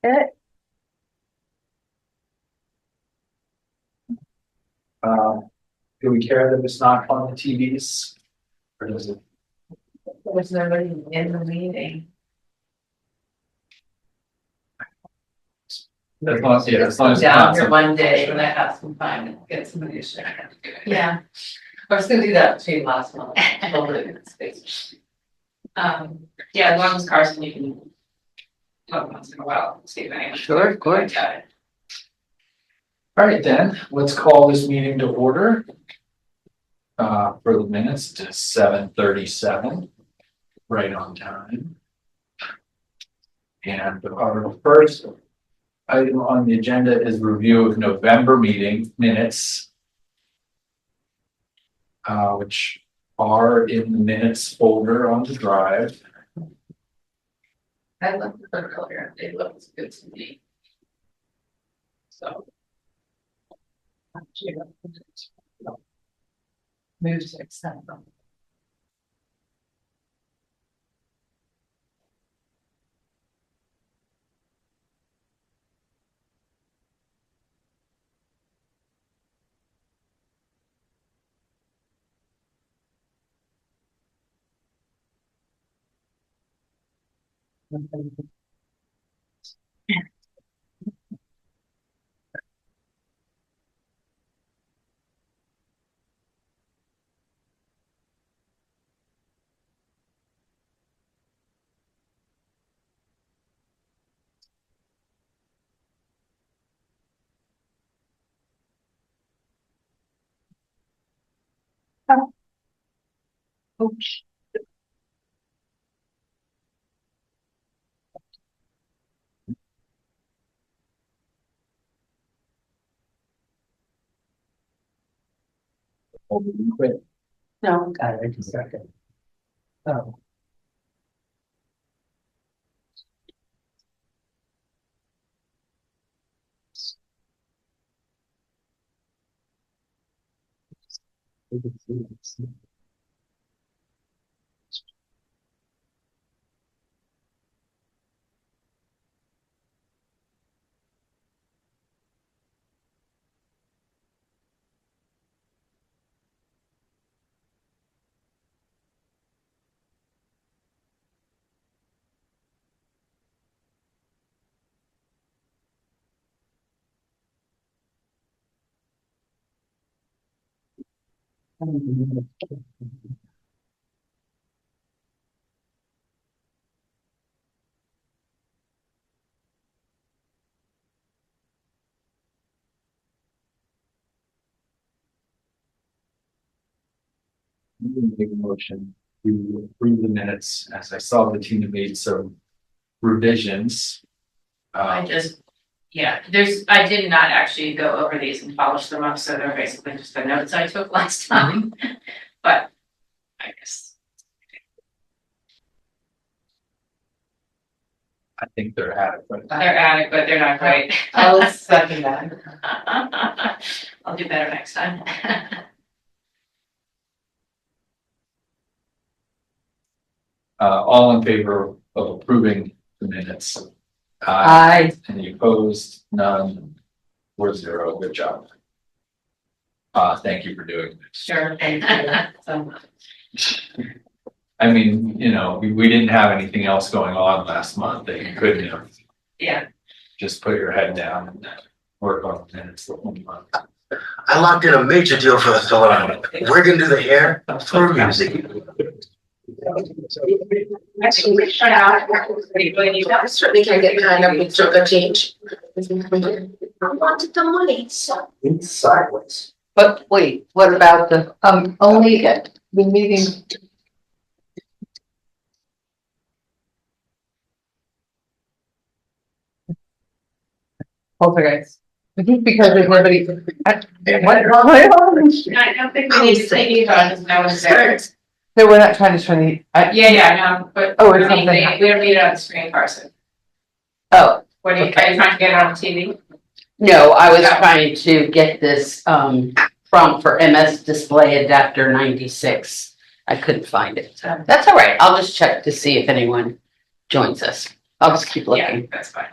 it. Do we care that it's not on the TVs? Or does it? There's nobody in the meeting. As long as, yeah, as long as it's Down not here some- one day when I have some time and get somebody to share. Yeah. I was gonna do that between last month. Hopefully it's fixed. Yeah, as long as Carson, you can talk once in a while, see if anyone. Sure, of course. Got it. All right, then, let's call this meeting to order. For the minutes to 7:37, right on time. And our first item on the agenda is review of November meeting minutes. Which are in the minutes folder on the drive. I looked at them earlier, they looked good to me. So. Move to accept them. Oops. Quit. No, got it, just a second. Oh. I'm gonna make a motion to approve the minutes as I saw that Tina made some revisions. I just, yeah, I did not actually go over these and polish them up, so they're basically just the notes I took last time. But I guess, I think they're adequate. they're adequate, they're not great. I'll second that. I'll do better next time. All in favor of approving the minutes? Aye. Any opposed? None. 4-0. Good job. Thank you for doing this. Sure. Thank you so much. I mean, you know, we didn't have anything else going on last month that you couldn't have Yeah, just put your head down and work on the minutes the whole month. I locked in a major deal for the salon. We're gonna do the hair through music. actually, shut out. Certainly can get kind of with sugar change. I wanted the money, so. It's sideways. But wait, what about the, only the meeting? Poltergeist. Just because there's nobody. I don't think we need to take it on, no one's there. So we're not trying to turn the, Yeah, no, but Oh, we it's don't need, something- we don't need it on the screen, Carson. oh, What are you, are you trying to get it on TV? No, I was Yeah. trying to get this prompt for MS Display Adapter 96. I couldn't find it. So that's all right. I'll just check to see if anyone joins us. I'll just keep Yeah, looking. that's fine.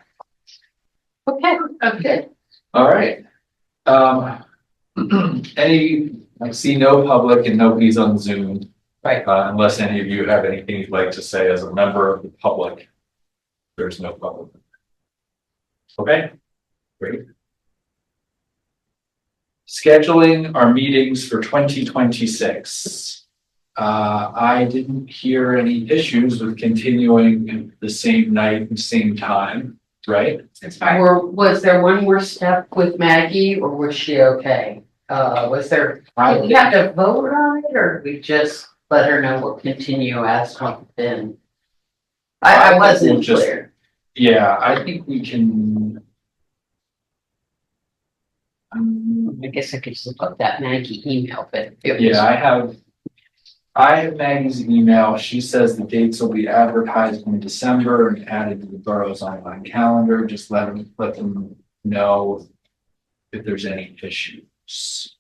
Okay, okay. All right. I see no public and nobody's on Zoom. Right. Unless any of you have anything you'd like to say as a member of the public. There's no public. Okay, great. Scheduling our meetings for 2026. I didn't hear any issues with continuing the same night and same time, right? It's fine. Or was there one more step with Maggie or was she okay? Was there, I did we have to vote on it or did we just let her know we'll continue as we've been? I I think wasn't we'll just- clear. Yeah, I think we can. I guess I could just look up that Maggie email, but it was. Yeah, I have Maggie's email. She says the dates will be advertised in December and added to the borough's online calendar. Just let them know if there's any issues.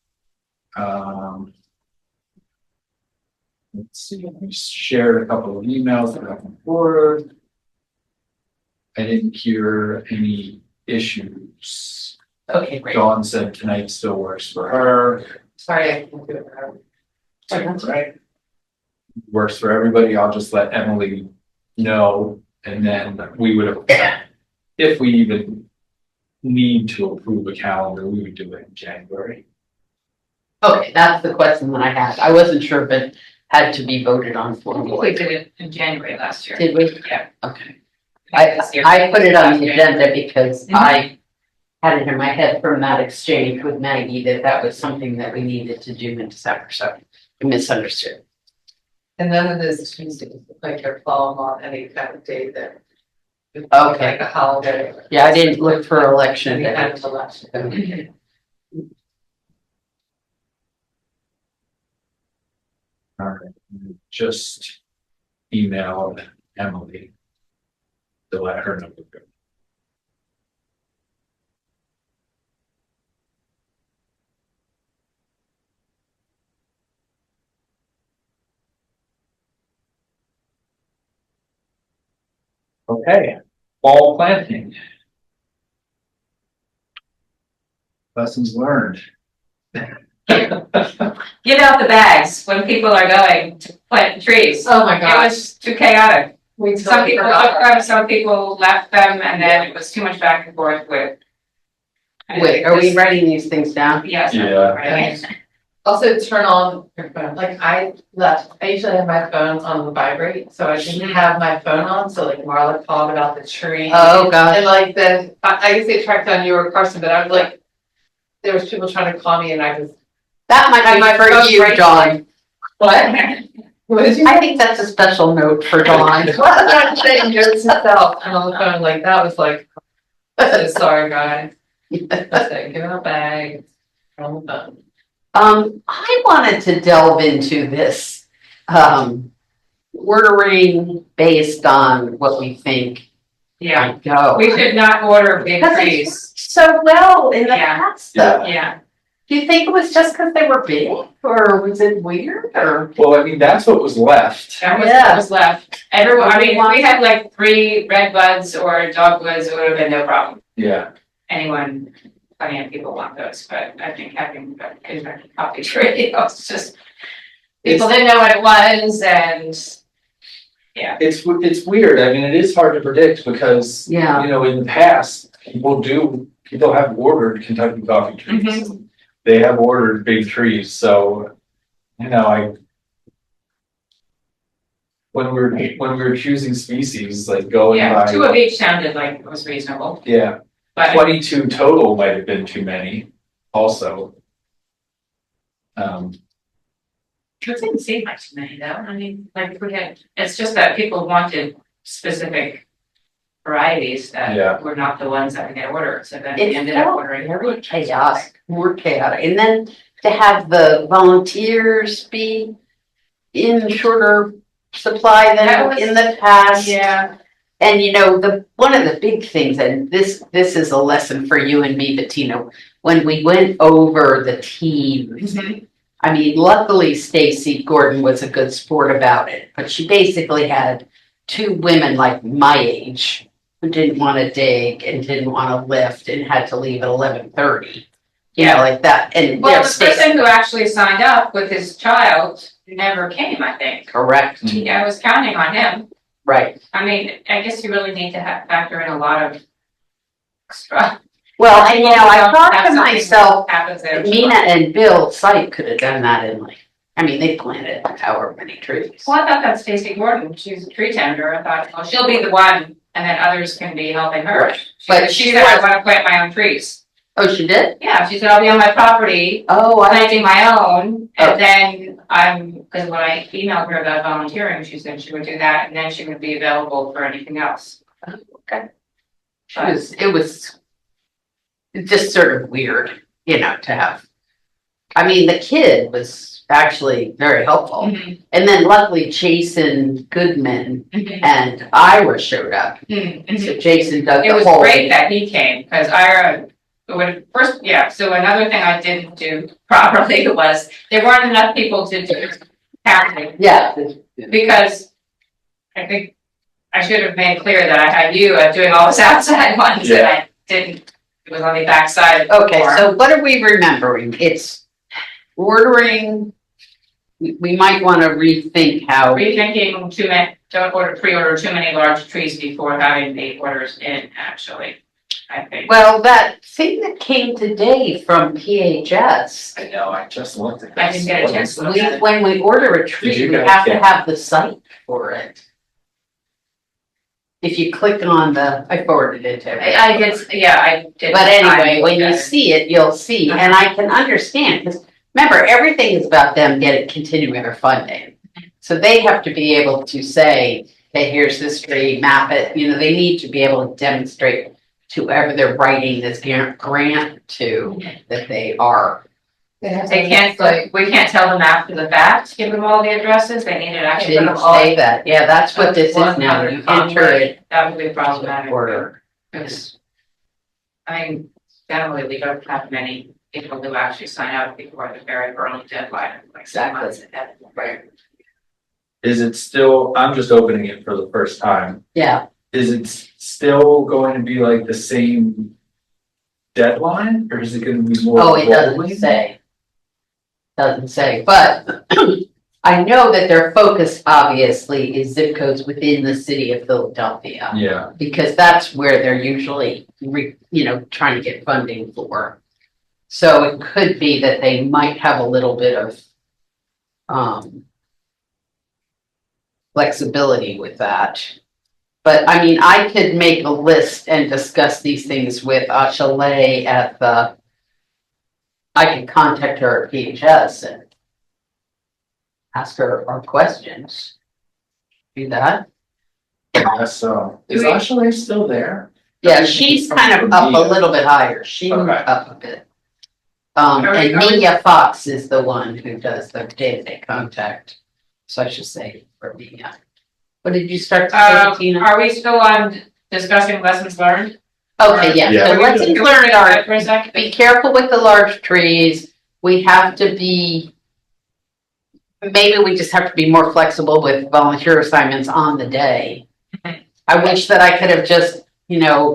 Let's see, we shared a couple of emails back and forth. I didn't hear any issues. Okay, great. Dawn said tonight still works for her. Sorry, I can't do it. That's Right. Works for everybody. I'll just let Emily know, and then we would, if we even need to approve a calendar, we would do it in January. Okay, that's the question that I had. I wasn't sure if it had to be voted on We formally. did it in January last year. Did we? Yeah. Okay. I put it on the agenda because Mhm. I had it in my head from that exchange with Maggie that was something that we needed to do in December, so I misunderstood. And none of this Tuesdays, like your fall on any kind of day that. Okay. Like a holiday. Yeah, I didn't look for election Any kind day. of election. Okay. All right, just email Emily to let her know. we're good. Okay, fall planting. Lessons learned. Give out the bags when people are going to plant trees. Oh my It gosh. was too chaotic. We Some totally people forgot. took them, some people left them, and then it was too much back and forth with. Wait, are we writing these things down? Yes. Yeah. Right. Also turn on your phone, like I usually have my phone on the vibrate, so I didn't have my phone on, so like Marla called about the tree. Oh, gosh. And like then, I guess they tracked down you or Carson, but I was like, there was people trying to call me and I was. That might And my be for phone you, right Dawn. What? What did you? I think that's a special note for Dawn. What was I saying, just himself, and on the phone, like, that was like, so sorry, guys. I said, give it a bag, on the phone. I wanted to delve into this, ordering based on what we think Yeah, might go. we should not order big Because it's trees. worked so well in the Yeah. past, though. Yeah, Do you think it was just because they were big, or was it weird, or? Well, I mean, that's what was left. that was Yeah. what was left. Everyone, I mean, if we had like 3 red buds or dogwoods, it would have been no problem. Yeah, Anyone, plenty of people want those, but I think having a Kentucky coffee tree, it was just. People didn't know what it was and, it's weird. I mean, it is hard to predict because, Yeah. you know, in the past, people have ordered Kentucky coffee trees. They have ordered big trees, so, you know, when we were choosing species, like going yeah, 2 of by, each sounded like it was reasonable, yeah, but 22 total might have been too many also. it didn't seem like too many though. I mean, like we had, it's just that people wanted specific varieties Yeah. that were not the ones that we had ordered, so then we It ended up felt ordering. very chaotic, more chaotic, and then to have the volunteers be in shorter supply That than was- in the past. Yeah, And you know, one of the big things, and this is a lesson for you and me, Bettina, when we went over the teams, I mean, luckily Stacy Gordon was a good sport about it, but she basically had 2 women like my age who didn't want to dig and didn't want to lift and had to leave at 11:30. You know, like that, and Well, they're the staying, person who actually signed up with his child never came, I think. correct, I was counting on him. right. I mean, I guess you really need to factor in a lot of extra. Well, and you know, I Have thought to something myself, Happens there. Mina and Bill Sipe could have done that in like, I mean, they planted however many trees. Well, I thought that's Stacy Gordon, she's a tree tender, I thought, well, she'll be the one, and then others can be helping her. Right. But She she said, I was- wanna plant my own trees. Oh, she did? Yeah, she said, I'll be on my property, Oh, I, planting my own, Oh. and then cause when I emailed her about volunteering, she said she would do that, and then she would be available for anything else. it was just sort of weird, you know, to have. I mean, the kid was actually very helpful. Mhm, And then luckily Jason Goodman mhm, and Ira showed up. mhm. So Jason dug It the was hole. great that he came, cause Ira, so another thing I didn't do properly was, there weren't enough people to do counting, Yeah, because I think I should have made clear that I had you doing all this outside ones, and I didn't, it was on the backside. okay, so what are we remembering? It's ordering, we might want to rethink how, Rethinking don't pre-order too many large trees before having the orders in, actually, I think. well, that thing that came today from PHS. I know, I just looked at I this. didn't get a chance to look We, at it. when we order a Did tree, you we guys have to get- have the site for it. If you click on the, I forwarded it to everyone. I did, yeah, I did. But anyway, when look you at it. see it, you'll see, and I can understand, because remember, everything is about them continuing their funding. So they have to be able to say, hey, here's this tree, map it, you know, they need to be able to demonstrate to whoever they're writing this grant to, that they are. They can't, we can't tell them after the fact, give them all the addresses, they need to I actually put didn't them all. say that, yeah, that's what this is now, you enter it That would be problematic. order. Because, I mean, generally, we don't have many people who actually sign up before the very early deadline, like Exactly. 6 months ahead. Right. Is it still, I'm just opening it for the first time. Yeah, Is it still going to be like the same deadline or is it gonna be more? oh, it doesn't rolling? say. Doesn't say, but I know that their focus obviously is zip codes within the city of Philadelphia. Yeah, Because that's where they're usually, trying to get funding for. So it could be that they might have a little bit of, flexibility with that. But I mean, I could make a list and discuss these things with Chalet at the, I could contact her at PHS and ask her our questions. Do that? I guess so. Is Do we- Ashley still there? Yeah, she's kind of up a little bit higher. She moved Okay. up a bit. Are we- And Nia Fox is the one who does the day-to-day contact. So I should say for Nia. What did you start to say, Tina? Are we still on discussing lessons learned? Okay, yeah, Yeah. so lessons Can we learned do are, that for a second? be careful with the large trees. We have to be, maybe we just have to be more flexible with volunteer assignments on the day. I wish that I could have just,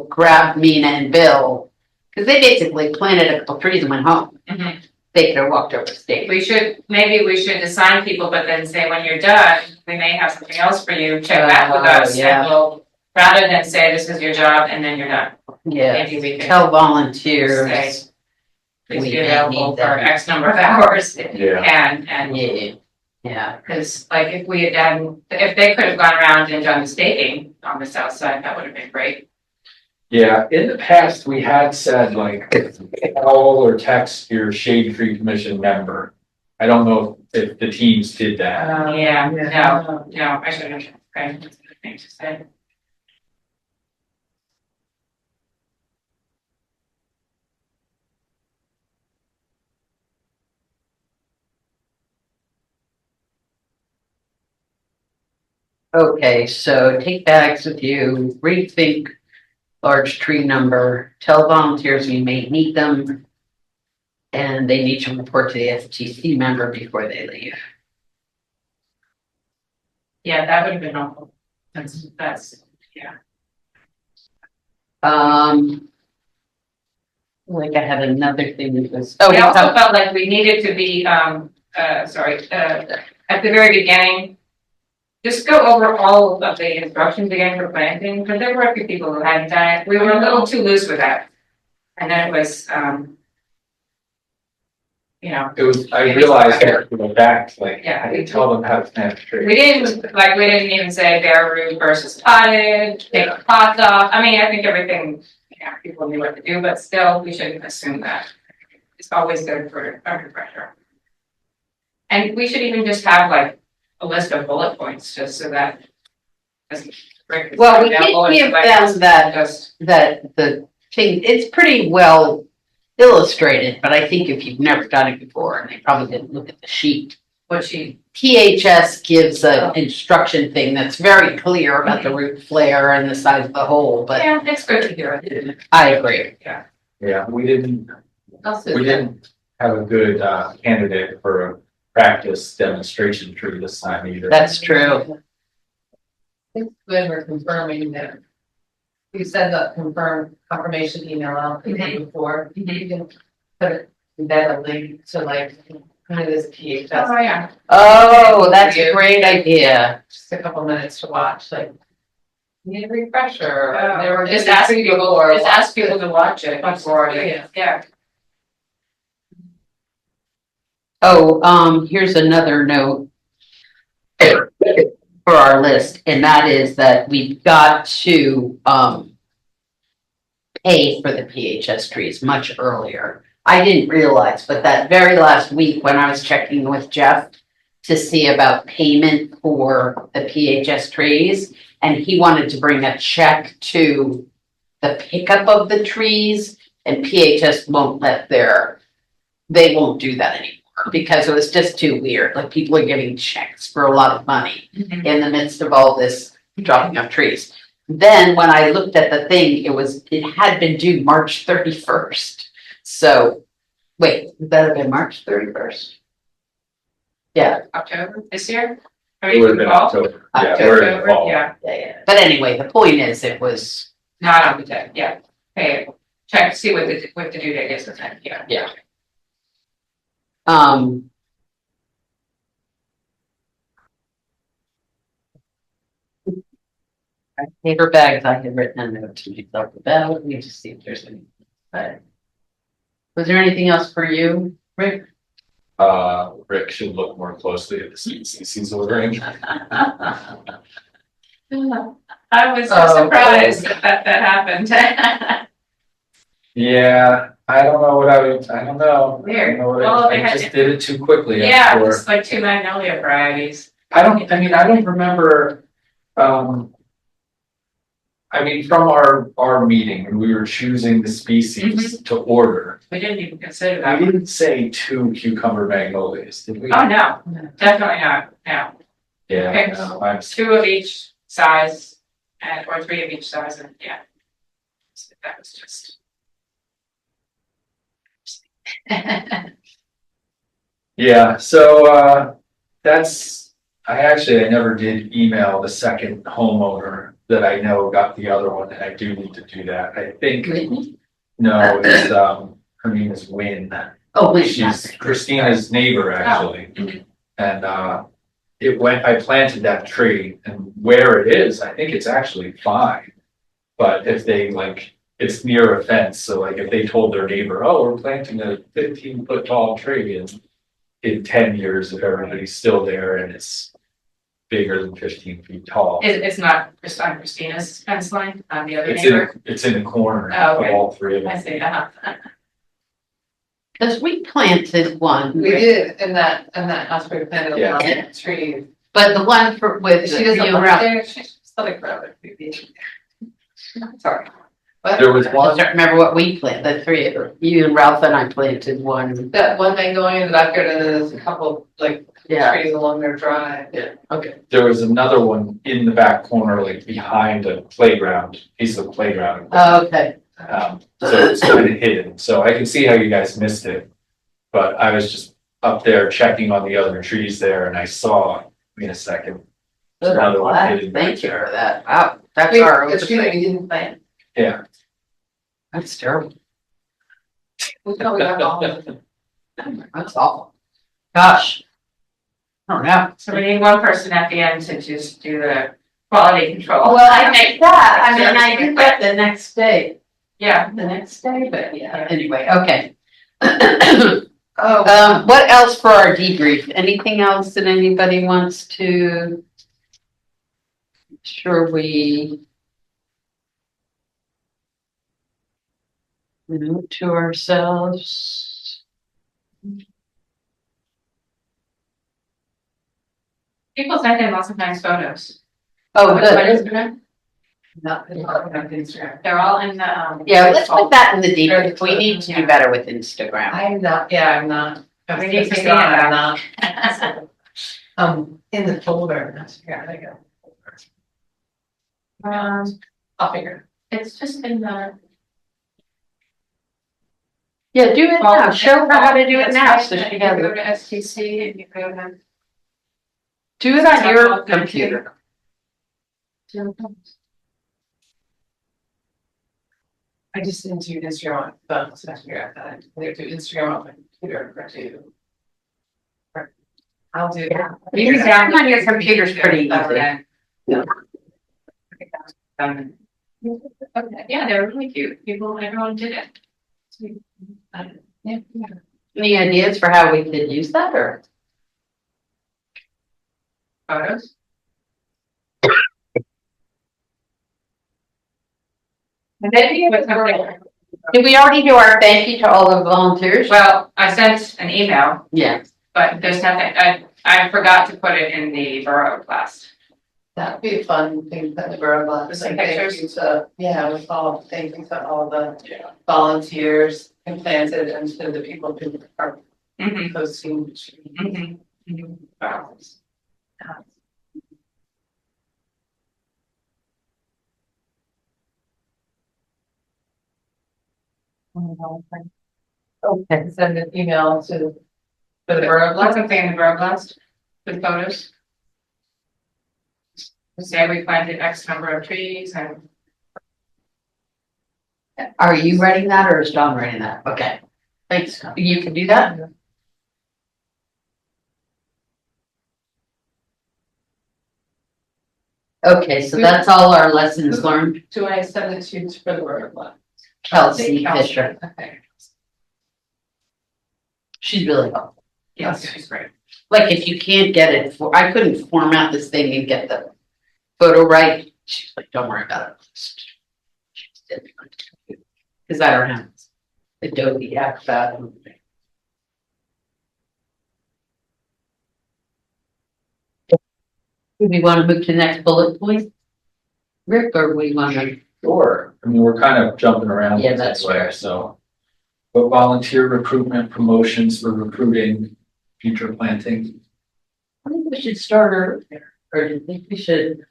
grabbed Mina and Bill, because they basically planted a couple trees and went home. Mhm. They could have walked over the stage. Maybe we should assign people, but then say, when you're done, we may have something else for you, check back with us, yeah. and we'll, rather than say, this is your job, and then you're done. Yeah, Maybe we can tell volunteers. say, please we be may available need for them. X number of hours if you Yeah. can, and Yeah, because like if we had done, if they could have gone around and done the staking on the south side, that would have been great. Yeah, in the past, we had said like, call or text your Shade Tree Commission member. I don't know if the teams did that. Yeah, no, I should have, okay, that's a good thing to say. okay, so take bags with you, rethink large tree number, tell volunteers you may need them. And they need to report to the FTC member before they leave. Yeah, that would have been helpful. That's, yeah. Like I had another thing that was, We also felt like we needed to be, at the very beginning, just go over all of the instructions again for planting, because there were a few people who hadn't done it. We were a little too loose with that. And then it was, you know, It was, I realized that, go back, like, Yeah. I didn't tell them how to plant a tree. we didn't even say bare root versus potted, take the pots off. I mean, I think everything, people knew what to do, but still, we shouldn't assume that. It's always good for a refresher. And we should even just have like a list of bullet points, just so that. well, we did give them that, Just, that the thing, it's pretty well illustrated, but I think if you've never done it before, and they probably didn't look at the sheet, what she, PHS gives an instruction thing that's very clear about the root flare and the size of the hole, but yeah, it's good to hear it. I agree. Yeah, we didn't Also, We didn't have a good candidate for a practice demonstration tree this time either. That's true. it's good we're confirming that. You said that confirmation email out the day before, you can put it, embed a link to like, kind of this PHS, Oh, yeah. Oh, that's a great idea. just a couple minutes to watch, like. Need a refresher, Oh, they were Just ask people to watch it before, Yeah. yeah. Oh, here's another note for our list, and that is that we've got to, pay for the PHS trees much earlier. I didn't realize, but that very last week when I was checking with Jeff to see about payment for the PHS trees, and he wanted to bring a check to the pickup of the trees, and PHS won't they won't do that anymore because it was just too weird. Like people are getting checks for a lot of money in the midst of all this dropping of trees. Then when I looked at the thing, it had been due March 31st. So wait, would that have been March 31st? Yeah, October this year? It would have been October. Yeah, we're in the fall. Yeah, yeah. But anyway, the point is it was, not on the day, yeah. Pay it. Check, see what the due date is, yeah. paper bags, I had written a note to myself about, let me just see if there's any. But was there anything else for you, Rick? Rick should look more closely at the CCC's ordering. I was so surprised that happened. Yeah, I don't know what I don't know. I don't Weird. know what Well, they I had- just did it too quickly. Yeah, Or- it's like 2 magnolia varieties. I don't remember, from our meeting, when we were choosing the species to order, We didn't even consider we that. didn't say 2 cucumber magnolias, did we? Oh, no, definitely not, no. Yeah, Okay. no, I'm, 2 of each size or 3 of each size and yeah. So that was just. yeah, so, I never did email the second homeowner that I know got the other one, and I do need to do that. I think, no, it's, her name is Wynn. Oh, wait. She's Christina's neighbor, actually. And, I planted that tree, and where it is, I think it's actually fine. But if they it's near a fence, so if they told their neighbor, oh, we're planting a 15-foot tall tree, and in 10 years, if everybody's still there and it's bigger than 15 feet tall. It's not just on Christina's fence line, on the other neighbor. It's in the corner Oh, of okay. all 3 of them. I see, Because we planted one, We did, in that house, we planted a Yeah. lot of trees. but the one with She doesn't you live around. there, she's still like forever. Sorry. But There was I one, don't remember what we planted, the three of them. You and Ralph and I planted one. that one thing going in the backyard, and then there's a couple Yeah. trees along their drive. Okay. there was another one in the back corner, behind a playground, piece of playground. Okay. So it's kind of hidden, so I can see how you guys missed it. But I was just up there checking on the other trees there, and I saw, in a second. Another one hidden back Thank you there. for that. Wow, that's Wait, our. the tree that we didn't plant. Yeah, That's terrible. We probably got all of them. That's awful. Gosh. I don't know. So we need one person at the end to just do the quality control. Well, I did that. I mean, I did that the next day. Yeah. The next day, but yeah, anyway, okay. Oh, What else for our debrief? Anything else that anybody wants to? Sure, we. Note to ourselves. People send in lots of nice photos. Oh, What good. Instagram? not Instagram. They're all in the, Yeah, let's put that in the debrief. We need to do better with Instagram. I'm not, yeah, I'm not. We need to It's see not, that. I'm not. In the folder, that's, yeah, there you go. I'll figure. it's just in the. Yeah, do it now. Show her how to do it now. That's So right. she You has go it. to STC and you go to. Do it on your computer. I just didn't do Instagram on phone, so I figure out that. I do Instagram on my computer for two. I'll do that. You can download on your computer's pretty easy. Okay. Okay, yeah, they're really cute. Everyone did it. Yeah. Any ideas for how we could use that or? Photos. And then you put something, Did we already do our thank you to all the volunteers? well, I sent an email, Yeah. but there's nothing, I forgot to put it in the borough blast. That'd be a fun thing, put in the borough blast. Some Thank pictures? you to, yeah, with all, thank you to all the volunteers and planted and to the people who are Mm-hmm, posting. mm-hmm. Wow. Okay, send an email to the borough Put blast. something in the borough blast with photos. Say we planted X number of trees and. Are you writing that or is John writing that? Okay. Thanks. You can do that? Okay, so that's all our lessons learned. Do I send it to you for the borough blast? Kelsey Fisher. Okay. She's really helpful. Yes, she's great. Like if you can't get it, I couldn't format this thing and get the photo right. She's like, don't worry about it. Because I don't have Adobe Acrobat. Do we want to move to the next bullet point? Rick, or we want to? Sure, I mean, we're kind of jumping around. Yeah, that's anyway, fair. So. But volunteer recruitment promotions for recruiting, future planting. I think we should start earlier, or do you think we should?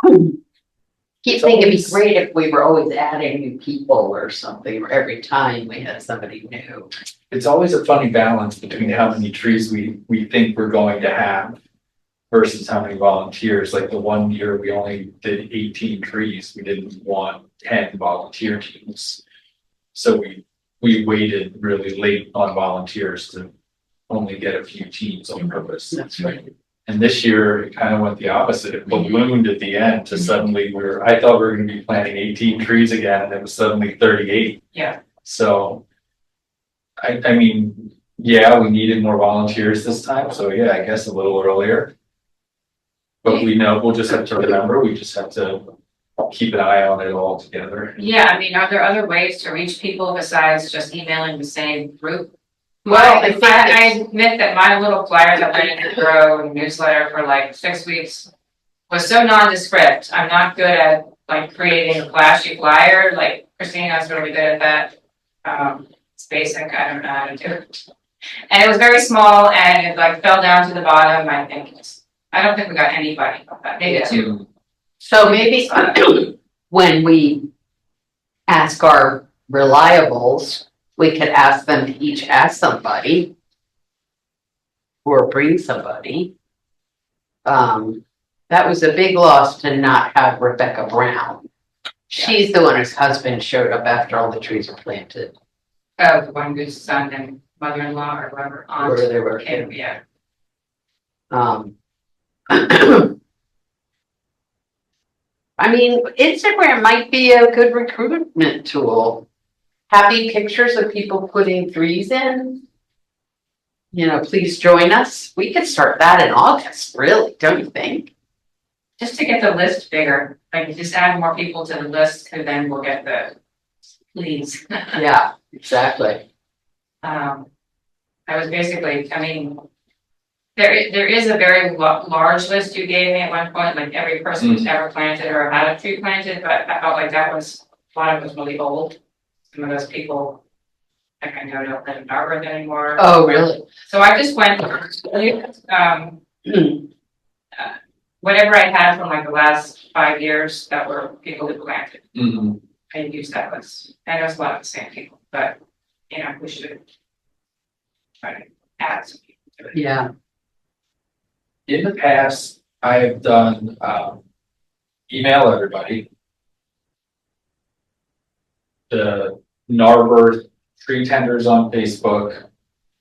Keep thinking it'd be great if we were always adding new people or something, or every time we had somebody new. It's always a funny balance between how many trees we think we're going to have versus how many volunteers. Like the one year we only did 18 trees. We didn't want 10 volunteer teams. So we waited really late on volunteers to only get a few teams on purpose. That's right. And this year, it kind of went the opposite. It ballooned at the end to suddenly I thought we were gonna be planting 18 trees again, and it was suddenly 38. Yeah. So, I mean, yeah, we needed more volunteers this time, so yeah, I guess a little earlier. But we know, we'll just have to remember, we just have to keep an eye on it all together. Yeah, I mean, are there other ways to reach people besides just emailing the same group? Well, I admit that my little flyer that went in the Borough newsletter for like 6 weeks was so nondescript. I'm not good at like creating a flashy flyer, like Christina's really good at that. It's basic, I don't know how to do it. And it was very small and it like fell down to the bottom, I don't think we got anybody, maybe two. So maybe when we ask our reliables, we could ask them to each ask somebody or bring somebody. That was a big loss to not have Rebecca Brown. She's the one whose husband showed up after all the trees were planted, The one whose son and mother-in-law or whoever, where aunt, they were. came, yeah. I mean, Instagram might be a good recruitment tool. Happy pictures of people putting trees in. You know, please join us. We could start that in August, really, don't you think? Just to get the list bigger, like just add more people to the list and then we'll get the please. Yeah, exactly. I was basically, I mean, there is a very large list you gave me at one point, like every person who's ever planted or had a tree planted, but I felt like that was, a lot of it was really old. Some of those people, like I know don't live in Narberth anymore. Oh, really? So I just went, whatever I had from like the last 5 years that were people who planted, Mhm. I used that list. I know it's a lot of the same people, but, you know, we should try to add some people to it. Yeah. In the past, I have done, email everybody. The Narberth Tree Tenders on Facebook,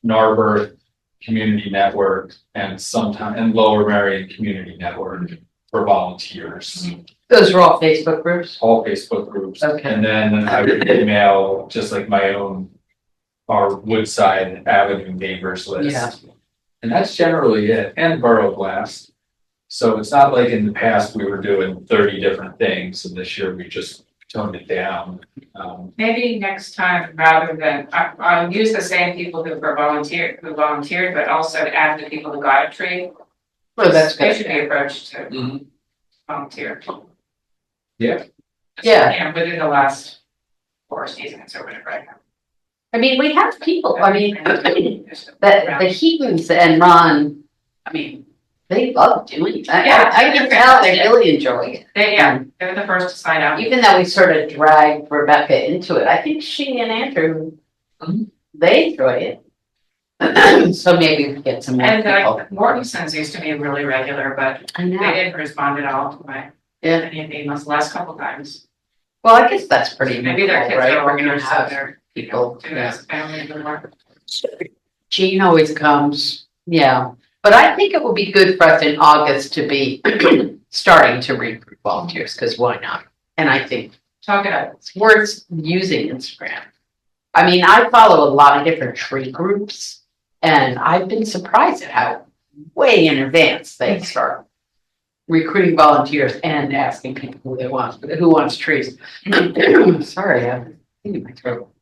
Narberth Community Network, and Lower Marion Community Network for volunteers. Those are all Facebook groups? All Facebook groups. Okay. And then I would email just like my own, our Woodside Avenue neighbors list. Yeah. And that's generally it, and Borough Blast. So it's not like in the past we were doing 30 different things, and this year we just toned it down. Maybe next time, rather than, I'll use the same people who volunteered, but also add the people who got a tree. Well, that's They good. should be approached to Mhm. volunteer. Yeah. Yeah. You know, within the last 4 seasons or whatever. I have. I mean, we have people, I mean, the Heatons and Ron, I mean, they love doing that. Yeah, I can tell they really enjoy it. They're the first to sign up. Even though we sort of dragged Rebecca into it, I think she and Andrew, Mhm. they enjoy it. So maybe we get some more And people. like Mortensen's used to be really regular, but I they know, didn't respond at all to my, yeah, any of the emails the last couple times. well, I guess that's pretty Maybe their normal, kids right? are We're older, gonna so have they're, people, doing yeah. this family anymore. Jean always comes, yeah, but I think it would be good for us in August to be starting to recruit volunteers, because why not? And I think Talk it up. it's worth using Instagram. I mean, I follow a lot of different tree groups, and I've been surprised at how way in advance they start recruiting volunteers and asking people who wants trees. Sorry, I'm in my throat.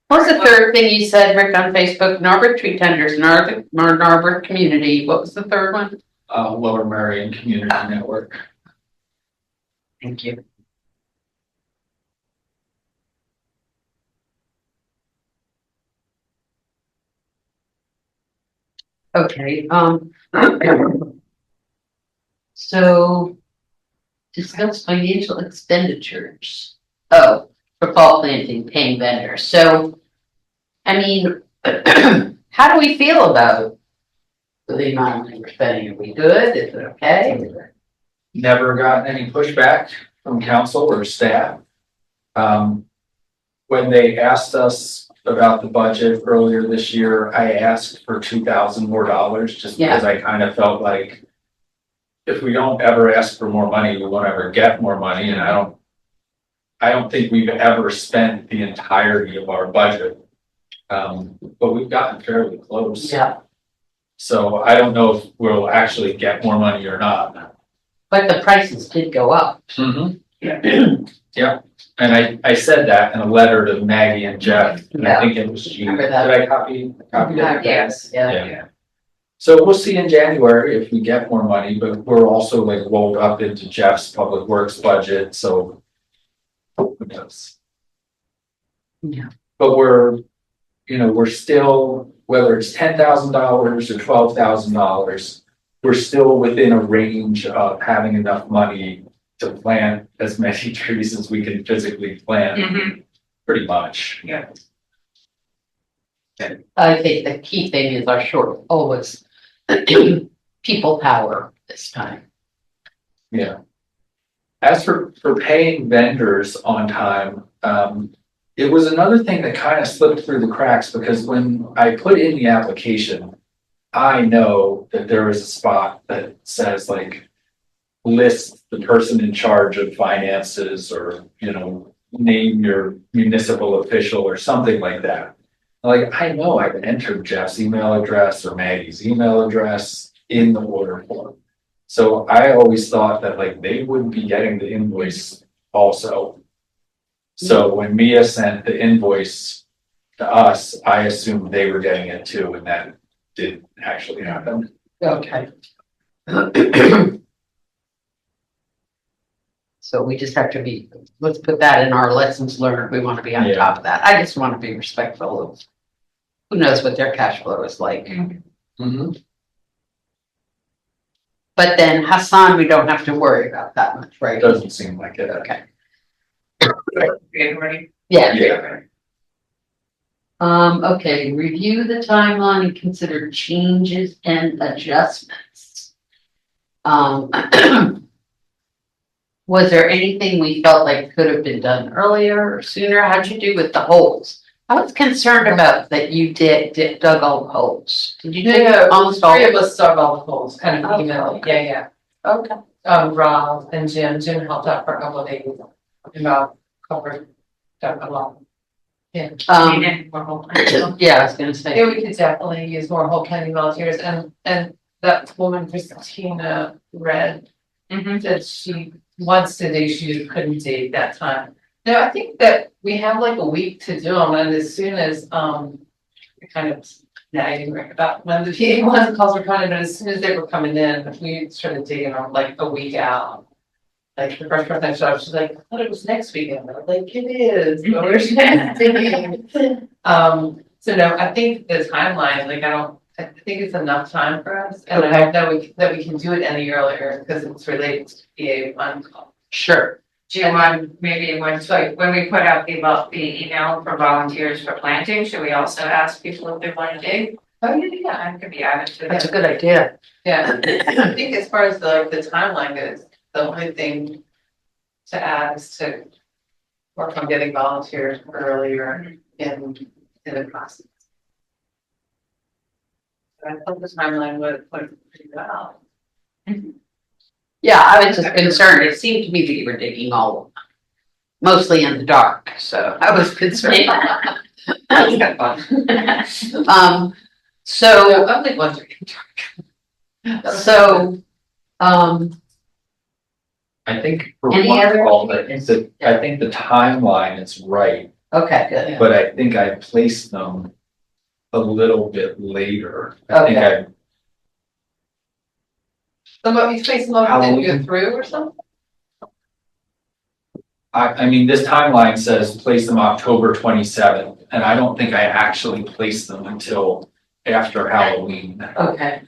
What was the third thing you said, Rick, on Facebook? Narberth Tree Tenders, Narberth Community. What was the third one? Lower Marion Community Network. Thank you. Okay, so discuss financial expenditures. Oh, for fall planting, paying vendors. So, I mean, how do we feel about the amount of money we're spending? Are we good? Is it okay? Never gotten any pushback from council or staff. When they asked us about the budget earlier this year, I asked for $2,000 more just because I kind of felt like if we don't ever ask for more money, we won't ever get more money, and I don't think we've ever spent the entirety of our budget. But we've gotten fairly close. Yeah, So I don't know if we'll actually get more money or not. but the prices did go up. Yeah, and I said that in a letter to Maggie and Jeff, and I think it was Jean. Did Remember that. I copy that? Yes. Yeah. Yeah. So we'll see in January if we get more money, but we're also like rolled up into Jeff's public works budget, so. Who knows? Yeah. But we're still, whether it's $10,000 or $12,000, we're still within a range of having enough money to plant as many trees as we can physically plant, Mhm. pretty much. Yeah. I think the key thing is our shortfall was people power this time. Yeah. As for paying vendors on time, it was another thing that kind of slipped through the cracks because when I put in the application, I know that there is a spot that says like, list the person in charge of finances or, name your municipal official or something like that. Like, I know I've entered Jeff's email address or Maggie's email address in the order form. So I always thought that like they would be getting the invoice also. So when Mia sent the invoice to us, I assumed they were getting it too, and that didn't actually happen. Okay. So we just have to let's put that in our lessons learned. We want to be on Yeah. top of that. I just want to be respectful of who knows what their cash flow is like. But then Hassan, we don't have to worry about that much, right? Doesn't seem like it. Okay. January. Yeah. Yeah. Okay, review the timeline and consider changes and adjustments. Was there anything we felt like could have been done earlier or sooner? How'd you do with the holes? I was concerned about that you dug all the holes. Did you dig Yeah, almost all? three of us dug all the holes, kind of email, yeah. Okay. Rob and Jim helped out for a couple of days, covered, dug a lot. Um, Yeah, I was gonna say. Yeah, we could definitely use more whole county volunteers and that woman Christina Red, that she wants to do, she couldn't take that time. No, I think that we have like a week to do them, and as soon as, kind of nagging Rick about when the PA one calls were coming, but as soon as they were coming in, we started digging them like a week out. Like the first person I showed up, she's like, I thought it was next weekend, I was like, it is, but we're just digging. So no, I think the timeline, like, I think it's enough time for us, and I don't know that we can do it any earlier, because it's related to PA one call. Sure. Do you want, maybe when we put out the email for volunteers for planting, should we also ask people if they want to dig? Oh, yeah, That could be added to That's a that. good idea. yeah, I think as far as the timeline goes, the only thing to add is to work on getting volunteers earlier in the process. I thought the timeline went pretty well. Yeah, I was just concerned. It seemed to me that you were digging all of them, mostly in the dark, so I was concerned. That's kind of fun. So, I'm like wondering. I think for Any one other call, I think the timeline is right, okay, good. but I think I placed them a little bit later. I think Okay. Some of you place them up and then go Halloween. through or something? I mean, this timeline says place them October 27th, and I don't think I actually placed them until after Halloween. Okay.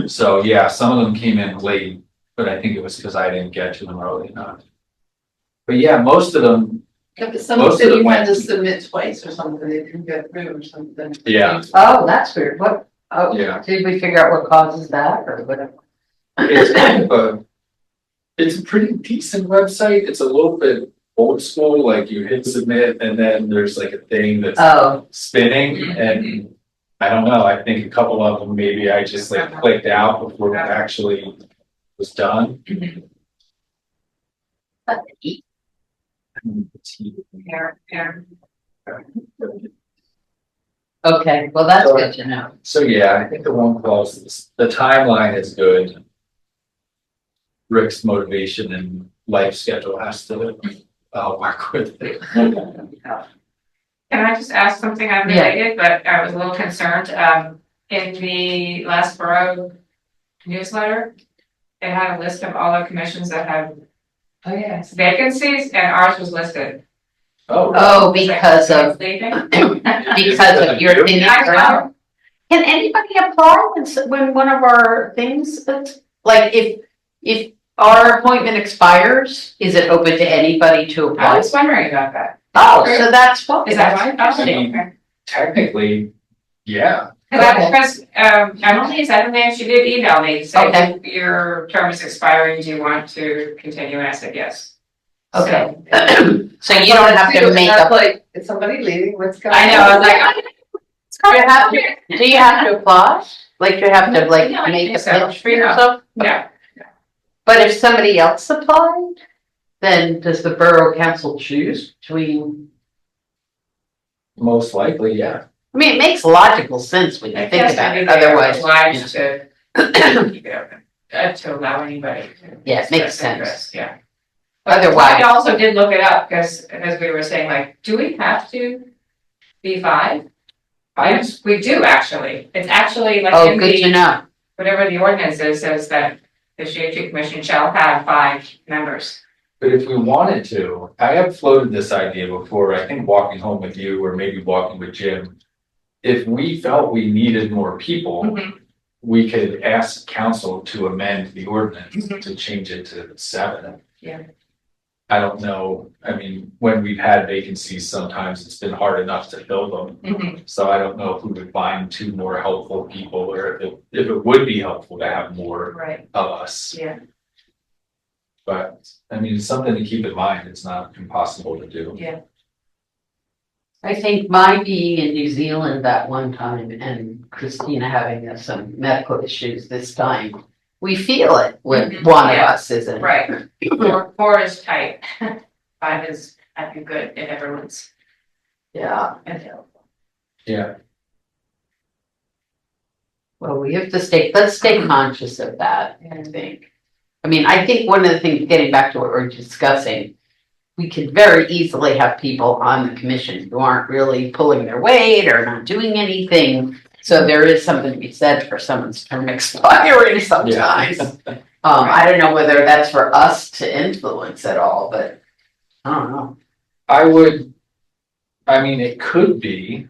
So yeah, some of them came in late, but I think it was because I didn't get to them early enough. But yeah, most of them, Yeah, but some Most said of you them had to went- submit twice or something, they didn't go through or something. Yeah. Oh, that's weird. Yeah. Did we figure out what causes that or whatever? it's kind of it's a pretty decent website. It's a little bit old school, like you hit submit and then there's like a thing that's Oh, spinning and I don't know, I think a couple of them, maybe I just like clicked out before it actually was done. okay. Well, that's good to know. So yeah, I think the one clause, the timeline is good. Rick's motivation and life schedule has to work with it. Can I just ask something unrelated, but I was a little concerned, in the last borough newsletter, it had a list of all the commissions that had Oh, yes. vacancies, and ours was listed. Oh, Oh, because of, Leaving? because of your thing. I know. Can anybody apply when one of our things, like if our appointment expires, is it open to anybody to I apply? was wondering about that. Oh, so that's fine. Is that right? That's Oh, interesting. okay. technically, yeah. Because, Emily's, I don't know if she did email me, Okay. say your term is expiring, do you want to continue? And I said, yes. Okay. So, So you don't have to make That's up, like, is somebody leaving? What's going on? I know, I was like, oh, do you have to apply? Like you have to like No, I make a think so. pitch for yourself? yeah, But if somebody else applied, then does the borough council choose between? Most likely, yeah. I mean, it makes logical sense when you I think guess about maybe it, they're otherwise. obliged to keep it open, to allow anybody. to Yeah, it makes express sense. interest, Yeah. But Otherwise- I also did look it up, because as we were saying, like, do we have to be five? Yes, we do, actually. It's actually like Oh, in good to the, know. whatever the ordinance is, says that the Shade Tree Commission shall have 5 members. But if we wanted to, I have floated this idea before, I think walking home with you or maybe walking with Jim. If we felt we needed more people, Mhm. we could ask council to amend the ordinance Mhm. to change it to 7. Yeah. I don't know, I mean, when we've had vacancies, sometimes it's been hard enough to fill them. Mhm. So I don't know if we would find 2 more helpful people, or if it would be helpful to have more Right, of us. yeah, But, I mean, it's something to keep in mind, it's not impossible to do. yeah. I think my being in New Zealand that one time and Christina having some medical issues this time, we feel it when Mhm. one of Yeah. us isn't. Right. 4 is tight. 5 is, I think, good if everyone's Yeah, available. Yeah, well, we have to let's stay conscious of that, I think. I mean, I think one of the things, getting back to what we're discussing, we could very easily have people on the commission who aren't really pulling their weight or not doing anything. So there is something to be said for someone's term expiring sometimes. I don't know whether that's for us to influence at all, but I don't know. I mean, it could be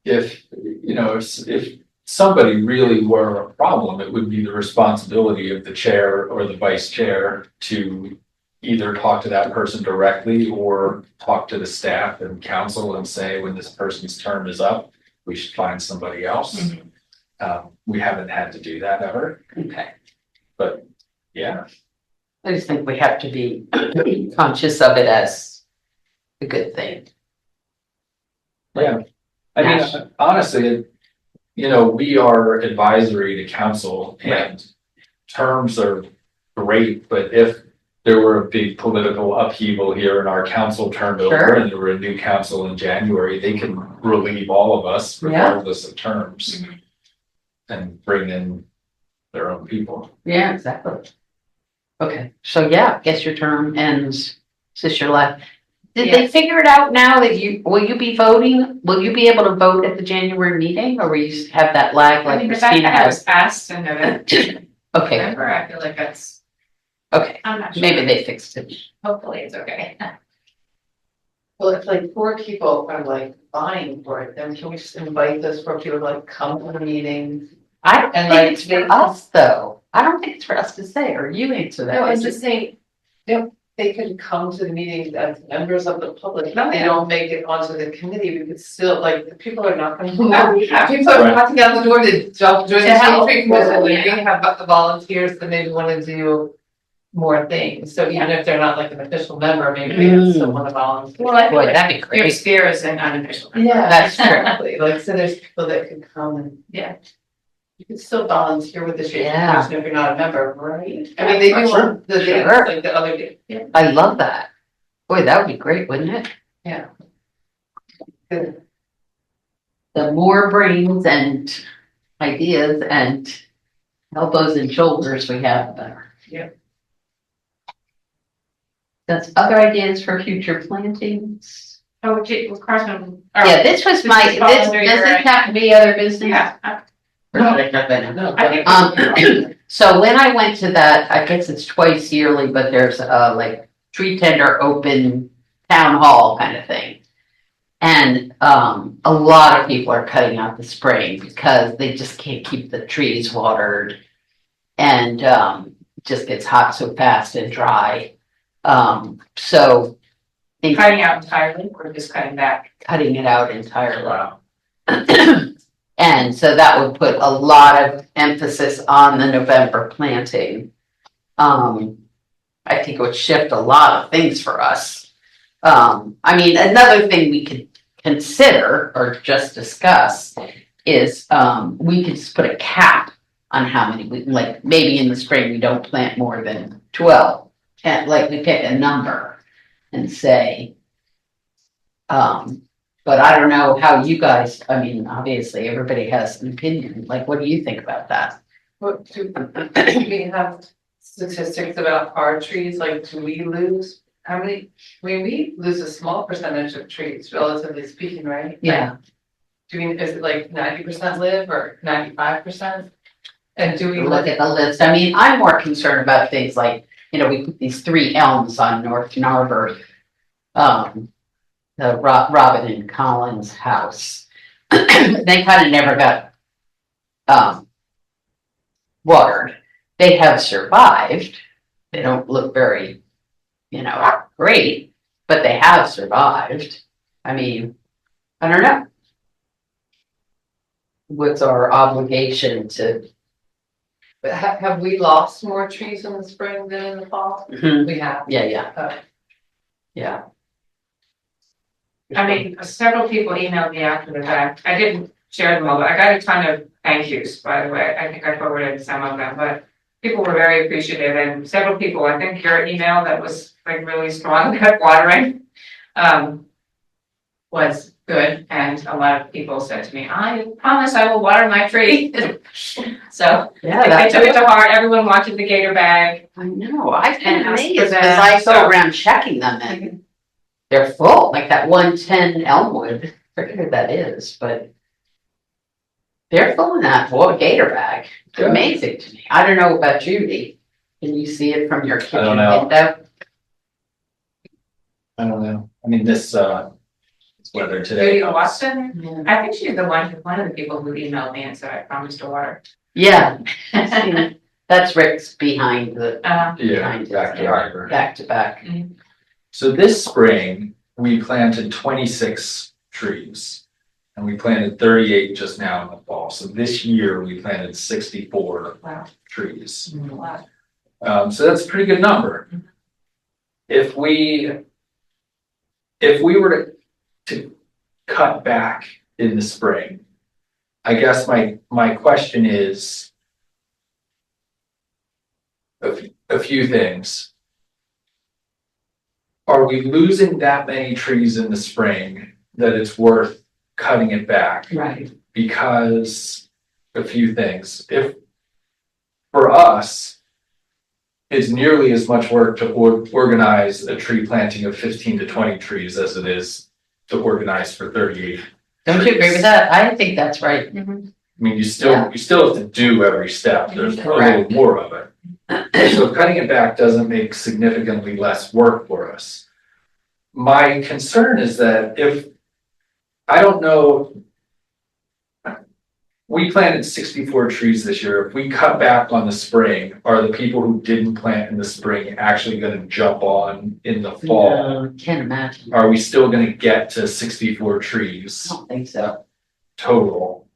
if, if somebody really were a problem, it would be the responsibility of the chair or the vice chair to either talk to that person directly or talk to the staff and council and say, when this person's term is up, we should find somebody else. Mhm. We haven't had to do that ever, Okay. but yeah, I just think we have to be conscious of it as a good thing. yeah. I mean, honestly, we are advisory to council and terms are great, but if there were a big political upheaval here and our council turned over Sure. and there were a new council in January, they can relieve all of us Yeah. regardless of terms Mhm. and bring in their own people. Yeah, exactly. Okay, so yeah, guess your term ends, Sister Life. Did they figure it out now that will you be voting? Will you be able to vote at the January meeting or will you have that lag I like mean, the fact Christina that it has? was passed in November, Okay, I feel like that's, okay, I'm not sure. maybe they fixed it. Hopefully it's okay. Well, if like 4 people are like vying for it, then can we just invite those 4 people to like come to the meeting? I don't And, think like, it's for us though. I don't think it's for us to say, or you answer that. No, I'm Is it- just saying, they could come to the meetings as members of the public. No, If they yeah. don't make it onto the committee, we could still, like, the people are not gonna. Oh, yeah. People are Right. knocking on the door to join the To help. Shade Tree Commission, we Yeah. have volunteers that maybe wanna do more things, so even if they're not like an official member, maybe they still wanna volunteer. Well, I feel Boy, like that'd be your great. sphere is an unofficial. member. Yeah, That's true. exactly, like, so there's people that could come and. Yeah. You can still volunteer with the Shade Tree Yeah. Commission if you're not a member, right? I mean, they do Sure. want the days, Sure. like the other day. I love that. Boy, that would be great, wouldn't it? Good. The more brains and ideas and elbows and shoulders we have, the better. Yeah. That's other ideas for future plantings. Oh, Carson. Yeah, this was this my, is fall under does your- this have to be other business? Yeah, Or should I jump in? No, I think. So when I went to that, I guess it's twice yearly, but there's like tree tender open town hall kind of thing. And a lot of people are cutting out the spring because they just can't keep the trees watered. And it just gets hot so fast and dry. So they Cutting out entirely or just cutting back? cutting it out entirely. Wow. And so that would put a lot of emphasis on the November planting. I think it would shift a lot of things for us. I mean, another thing we could consider or just discuss is, we could just put a cap on how many, like, maybe in the spring, we don't plant more than 12. And like, we pick a number and say, but I don't know how you guys, I mean, obviously, everybody has an opinion, like, what do you think about that? What do we have statistics about our trees? Like, do we lose how many? I mean, we lose a small percentage of trees, relatively speaking, right? Yeah. Do we, is it like 90% live or 95%? And do we Look at the list. I mean, I'm more concerned about things like, you know, we put these 3 elms on North Narberth. The Robin and Collins house. They kind of never got watered. They have survived. They don't look very, you know, great, but they have survived. I mean, I don't know. What's our obligation to? But have we lost more trees in the spring than in the fall? We have. Yeah. Yeah. I mean, several people emailed me after the fact. I didn't share them all, but I got a ton of thank yous, by the way. I think I forwarded some of them, but people were very appreciative, and several people, I think your email that was like really strong about watering, was good, and a lot of people said to me, I promise I will water my tree. So I took it to heart. Everyone wanted the gator bag. I know. I've been And asked amazed for because them, I go so- around checking them and they're full, like that 110 Elmwood. I forget who that is, but they're full in that gator bag. It's Good. amazing to me. I don't know about Judy. Can you see it from your kitchen know. window? I don't know. I mean, this, weather today. Judy Watson, Yeah. I think she's the one of the people who emailed me and said I promised to water. Yeah. That's Rick's behind the, Um, Yeah, behind back to his- Arbor. back to back. So this spring, we planted 26 trees. And we planted 38 just now in the fall. So this year, we planted 64 Wow. trees. Wow. So that's a pretty good number. If we were to cut back in the spring, I guess my question is a few things. Are we losing that many trees in the spring that it's worth cutting it back? Right. Because a few things. If for us, it's nearly as much work to organize a tree planting of 15 to 20 trees as it is to organize for 38. Don't you agree with that? I think that's right. I mean, you still have to do every step. There's a Correct. little more of it. So cutting it back doesn't make significantly less work for us. My concern is that I don't know, we planted 64 trees this year. If we cut back on the spring, are the people who didn't plant in the spring actually gonna jump on in the fall? Can't imagine. Are we still gonna get to 64 I trees don't think so. total?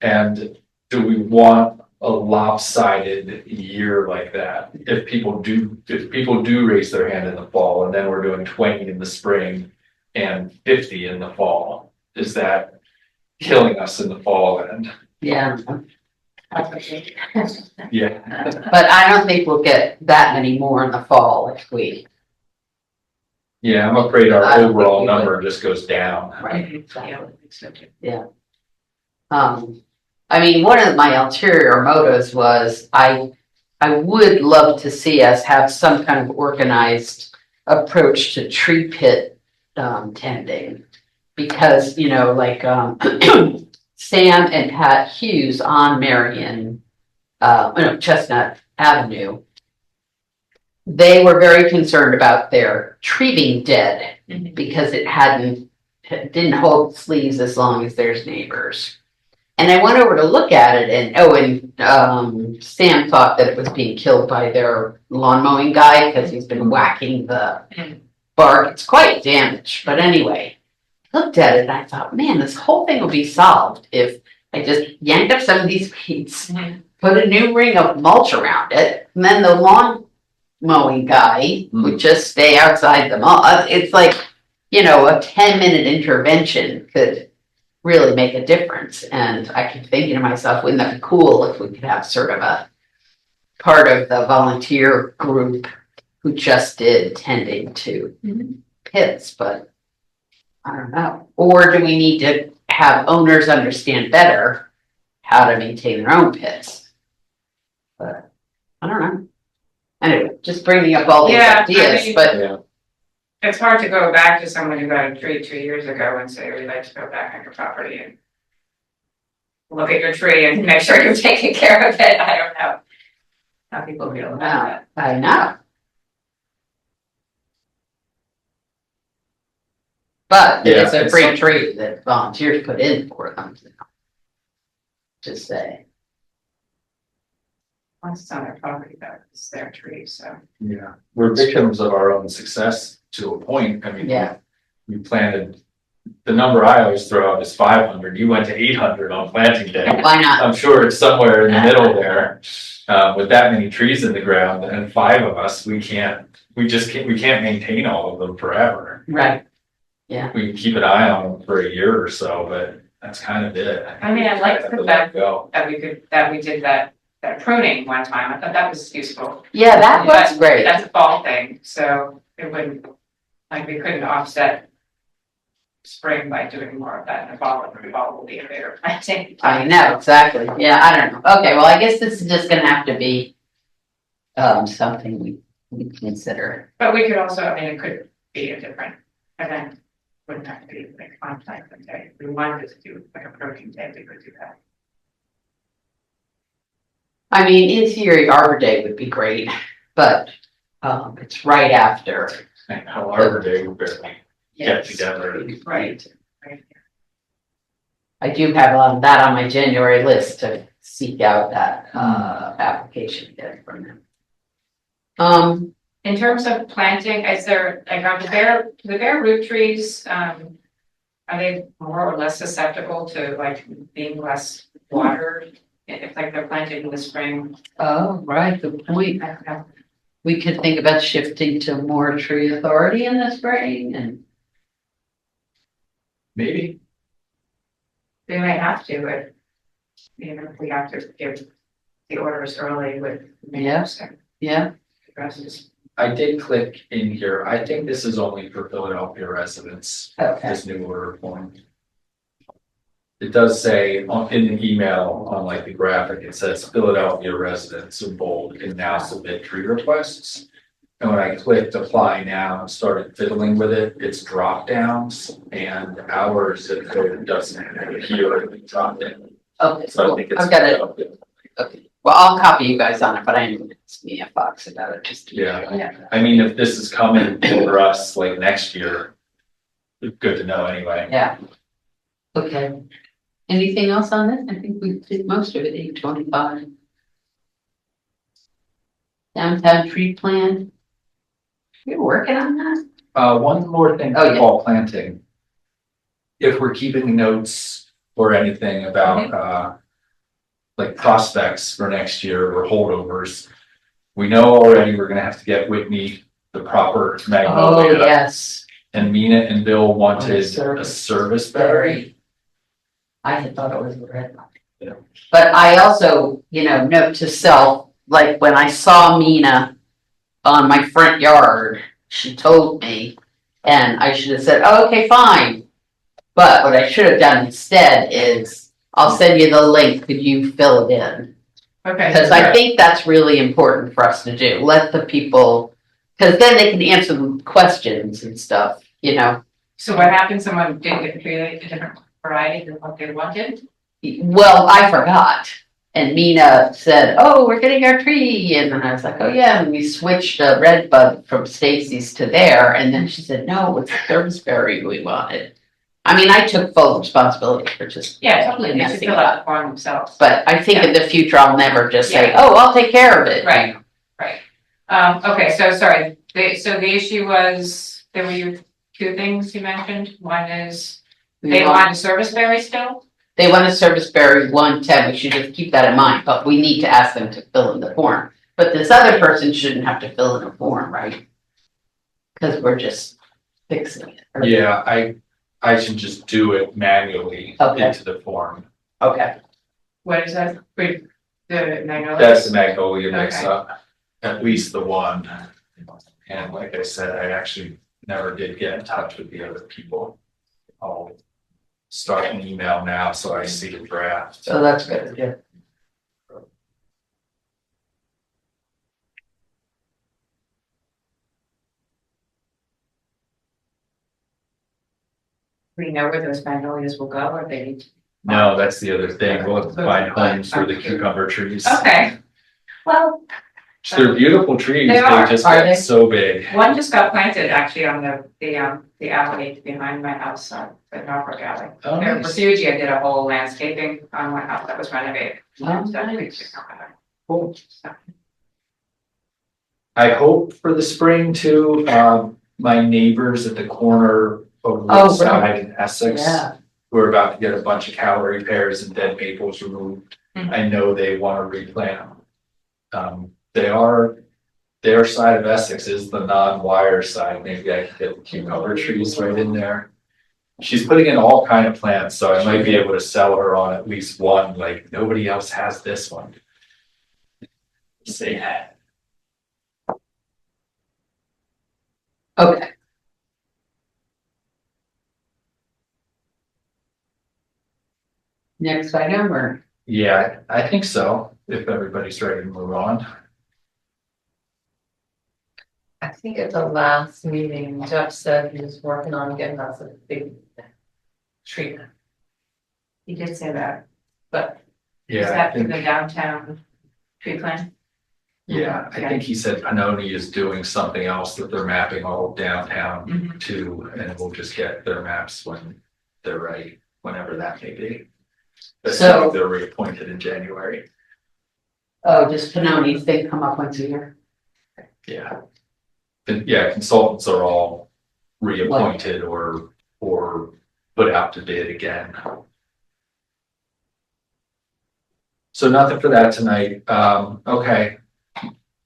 And do we want a lopsided year like that? If people do raise their hand in the fall and then we're doing 20 in the spring and 50 in the fall, is that killing us in the fall end? Yeah. Yeah. But I don't think we'll get that many more in the fall if we. Yeah, I'm afraid I our don't think overall we would. number just goes down. I mean, one of my ulterior motives was I would love to see us have some kind of organized approach to tree pit tending. Because, you know, like Sam and Pat Hughes on Chestnut Avenue, they were very concerned about their tree being dead because it didn't hold sleeves as long as theirs neighbors. And I went over to look at it and Sam thought that it was being killed by their lawn mowing guy because he's been whacking the bark. It's quite damaged, but anyway, I looked at it and I thought, man, this whole thing would be solved if I just yanked up some of these weeds, put a new ring of mulch around it, and then the lawn mowing guy Hmm. would just stay outside the mow. It's like, you know, a 10-minute intervention could really make a difference. And I keep thinking to myself, wouldn't that be cool if we could have sort of a part of the volunteer group who just did tending to pits, but I don't know. Or do we need to have owners understand better how to maintain their own pits? But I don't know. Anyway, just bringing up all these Yeah, I ideas, mean- but Yeah. It's hard to go back to someone who got a tree 2 years ago and say, we'd like to go back on your property and look at your tree and make sure you're taking care of it. I don't know how people feel about that. I know. But Yeah, it's a it's free some- tree that volunteers put in for them. Just say, Once it's on their property, it's their tree, so. Yeah, we're victims of our own success to a point. I mean, Yeah. we planted, the number I always throw out is 500. You went to 800 on planting day. why not? I'm sure it's somewhere in the middle there. With that many trees in the ground and 5 of us, we can't maintain all of them forever. Right. We can keep an eye on them for a year or so, but that's kind of it. I mean, I like the Let fact it go. that we did that pruning one time. I thought that was useful. Yeah, that was great. That's a fall thing, so it wouldn't, like, we couldn't offset spring by doing more of that in the fall, and the fall will be a bigger planting. I know, exactly. Yeah, I don't know. Okay, well, I guess this is just gonna have to be something we consider. But we could also, I mean, it could be a different event, wouldn't have to be like on planting day. If we wanted to do like a protein day, we could do that. I mean, in theory, Arbor Day would be great, but it's right after. And how Arbor Day would barely get Yes. together. Right. Right. I do have that on my January list to seek out that application again from them. In terms of planting, is there, like, are the bare root trees, are they more or less susceptible to like being less watered? If like they're planted in the spring? Oh, right, good point. I don't know. We could think about shifting to more tree authority in the spring and, Maybe. We might have to, if, if we have to give the orders early with. Yes. yeah, Dresses. I did click in here. I think this is only for Philadelphia residents, okay. this new order form. It does say in the email on like the graphic, it says Philadelphia residents in bold can now submit tree requests. And when I clicked apply now and started fiddling with it, it's drop downs and ours zip code doesn't appear in the drop down. Okay, So I cool. think it's. I've got it. Okay, well, I'll copy you guys on it, but I didn't ask me a box about it, just. Yeah. I mean, if this is coming for us like next year, it's good to know anyway. Yeah. Okay. Anything else on this? I think we did most of it, 8:25. Downtown tree plan. You're working on that? One more thing Oh, for yeah. fall planting. If we're keeping notes or anything about, like prospects for next year or holdovers, we know already we're gonna have to get Whitney the proper Oh, magnolia. yes. And Mina and Bill wanted Service a service berry. I had thought it was a red one. Yeah. But I also, note to self, like when I saw Mina on my front yard, she told me, and I should have said, oh, okay, fine. But what I should have done instead is, I'll send you the link, could you fill it in? Okay. Because I think that's really important for us to do, let the people, because then they can answer the questions and stuff, So what happened, someone didn't get a different variety than what they wanted? Well, I forgot. And Mina said, oh, we're getting our tree. And then I was like, oh yeah, and we switched a red bud from Stacy's to there. And then she said, no, it's the Thursberry we wanted. I mean, I took full responsibility for just, Yeah, totally, they should messing fill it out up. the form themselves. But I think in the future, I'll never just say, Yeah. oh, I'll take care of it. Right. Okay, so sorry, so the issue was, there were 2 things you mentioned, one is, they want a service berry still? They want a Serviceberry 110. We should just keep that in mind, but we need to ask them to fill in the form. But this other person shouldn't have to fill in a form, right? Cause we're just fixing it. or- Yeah, I should just do it manually Okay. into the form. Okay, What is that? Wait, the Magnolia? That's the Magnolia mix Okay. up, at least the one. And like I said, I actually never did get in touch with the other people. I'll start an email now, so I see the draft. so that's good, yeah. We know where those Magnolias will go, or they need to? No, that's the other thing, we'll have to find homes for the cucumber trees. Okay. Well, They're beautiful trees, They they are. just Are get they? so big. one just got planted actually on the alley behind my house, the Norfolk Alley. Oh, There, nice. Refugia did a whole landscaping on my house that was renovated. Oh, So, nice. Cool. so, I hope for the spring too, my neighbors at the corner of Oh, Woodside and Essex. Yeah, We're about to get a bunch of calorie pears and dead maples removed. Mhm. I know they want to replant. Their side of Essex is the non-wire side. Maybe I can get the cucumber trees right in there. She's putting in all kind of plants, so I might be able to sell her on at least one, like nobody else has this one. See. okay. Next item or? Yeah, I think so, if everybody's ready to move on. I think at the last meeting, Jeff said he was working on getting us a big tree. He did say that. But Is Yeah, I that for think- the downtown tree plan? yeah, I think he said Panoni is doing something else that they're mapping all of downtown Mhm. to, and we'll just get their maps when they're ready, whenever that may be. So- Assuming they're reappointed in January, Oh, just Panoni's, they come up once a year. yeah. But yeah, consultants are all reappointed or put out to bid again. So nothing for that tonight, okay.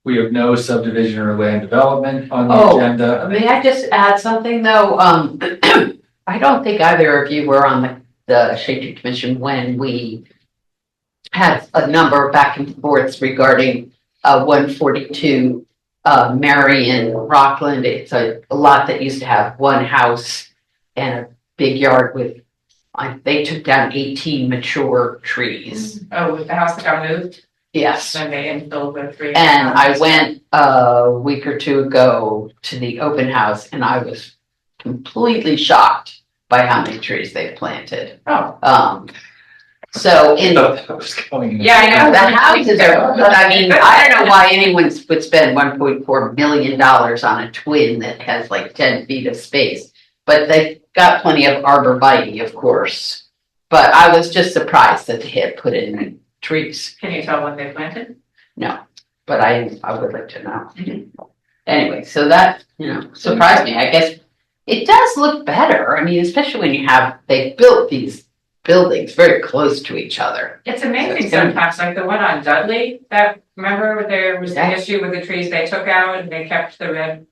We have no subdivision or land development on the Oh, agenda. May I just add something though? I don't think either of you were on the Shade Tree Commission when we had a number of back and forths regarding 142 Marion Rockland. It's a lot that used to have one house and a big yard with, they took down 18 mature trees. Oh, with the house that got moved, Yes. then they infilled with three. And I went a week or two ago to the open house and I was completely shocked by how many trees they planted. Oh, So in the That was going. Yeah, I know. houses are, but I mean, I don't know why anyone would spend $1.4 million on a twin that has like 10 feet of space. But they got plenty of arborvitae, of course. But I was just surprised that they had put in trees. can you tell what they planted? But I would like to know. Anyway, so that, surprised me. I guess it does look better. I mean, especially when they built these buildings very close to each other. It's amazing sometimes, like the one on Dudley, remember there was the Yeah. issue with the trees they took out and they kept the red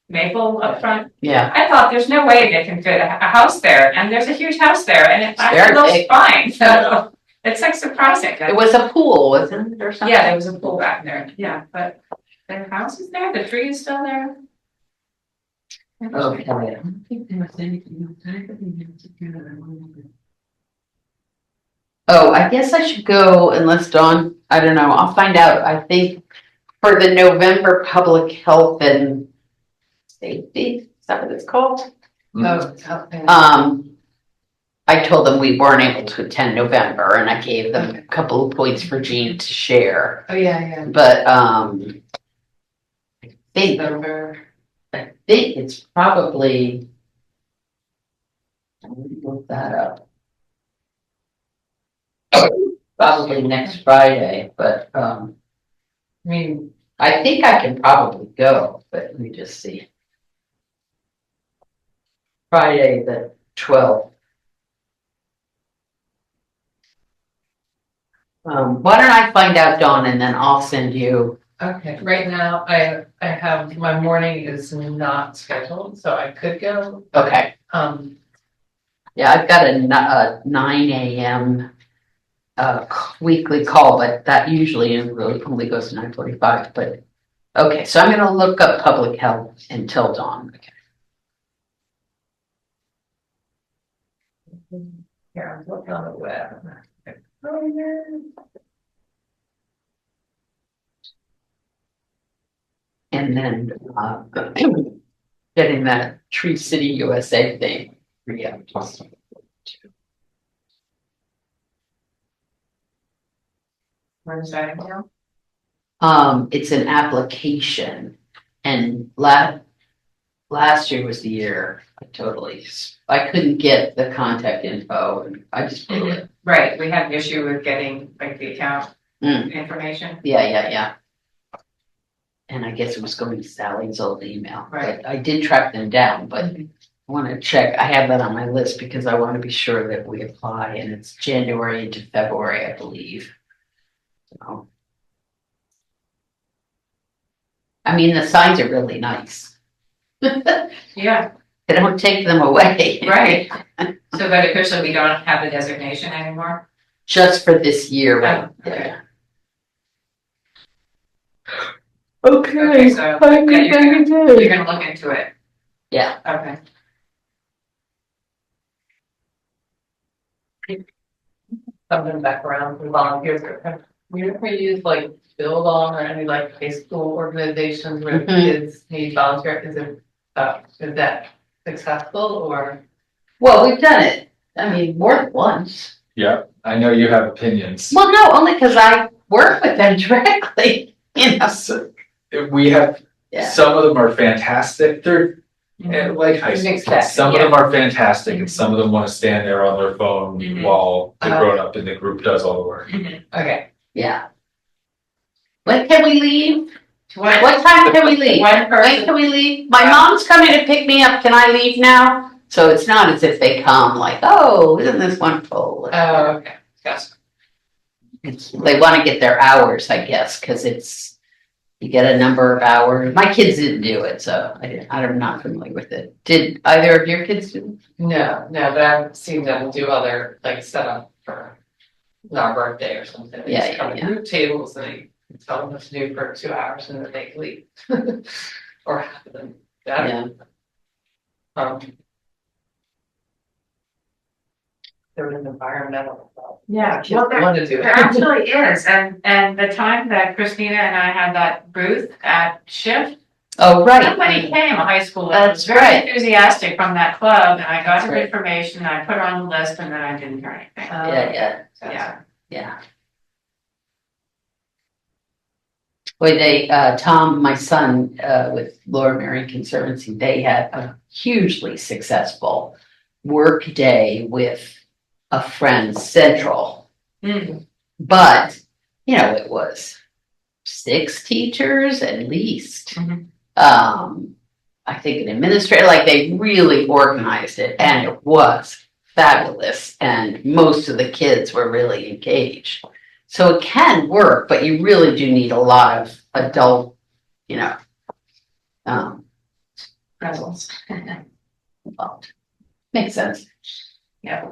maple up front? Yeah. I thought there's no way they can fit a house there, and there's a huge house there, and it very actually looks big. fine, so it's like surprising. It was a pool, wasn't it, or something? Yeah, there was a pool back there, yeah, but the house is there, the tree is still there. Okay. I don't think there was anything else. I couldn't even figure that out. Oh, I guess I should go unless Dawn, I don't know, I'll find out. I think for the November Public Health and Safety, is that what it's called? Oh, okay. I told them we weren't able to attend November and I gave them a couple of points for Jean to share. Oh, yeah, But, yeah. I think it's probably. Let me look that up. Probably next Friday, but, I mean, I think I can probably go, but let me just see. Friday, the 12th. Why don't I find out, Dawn, and then I'll send you Okay, right now, I have, my morning is not scheduled, so I could go. Okay, yeah, I've got a 9 a.m. Weekly call, but that usually only goes to 9:45, but, okay, so I'm gonna look up public health until dawn. Here, I'm looking on the web. And then, getting that Tree City USA thing. Yeah. Where's that now? It's an application and last year was the year I couldn't get the contact info and I just blew it. Right, we had an issue with getting like the account Mm. information. Yeah. And I guess it was going to Sally's old email. Right. But I did track them down, but I want to check. I have that on my list because I want to be sure that we apply and it's January into February, I believe. So. I mean, the signs are really nice. Yeah, They don't take them away. right. So but officially we don't have the designation anymore? Just for this year, right? Oh, okay. Okay. So I'm yeah, gonna you're gonna look into it. Yeah. Okay. Something back around for volunteers. Have you ever used like Build On or any like high school organizations where Mhm. kids need volunteer? Is that successful or? Well, we've done it. I mean, more than once. Yeah, I know you have opinions. Well, no, only because I work with them directly. You know. So, we have, Yeah. some of them are fantastic, they're like high You school. mix that, Some of them are fantastic and some of them wanna stand there on their phone Mhm. while the Uh-huh. grown up in the group does all the work. Okay, Yeah. When can we leave? What, What time can we leave? one When person, can we leave? My mom's coming to pick me up. Can I leave now? So it's not as if they come like, oh, isn't this wonderful? okay, gotcha. They want to get their hours, I guess, because you get a number of hours. My kids didn't do it, so I'm not familiar with it. Did either of your kids do it? No, but I've seen them do other like setup for our birthday or something. They just Yeah, come yeah, and move tables and they tell them what to do for 2 hours and then they leave. Or half of them. Yeah. There was an environmental. yeah, Kids well, there want to do there it. actually is, and the time that Christina and I had that booth at Shift, Oh, right. somebody came, a high schooler, That's was very right. enthusiastic from that club, and I got That's her right. information, I put her on the list, and then I didn't hear anything. Yeah. Yeah, Yeah. Boy, Tom, my son, with Laura Mary Conservancy, they had a hugely successful work day with a Friends Central. Mm. But, it was 6 teachers at least. Mhm. I think an administrator, like they really organized it and it was fabulous. And most of the kids were really engaged. So it can work, but you really do need a lot of adult, presence. involved. Makes sense. Yeah,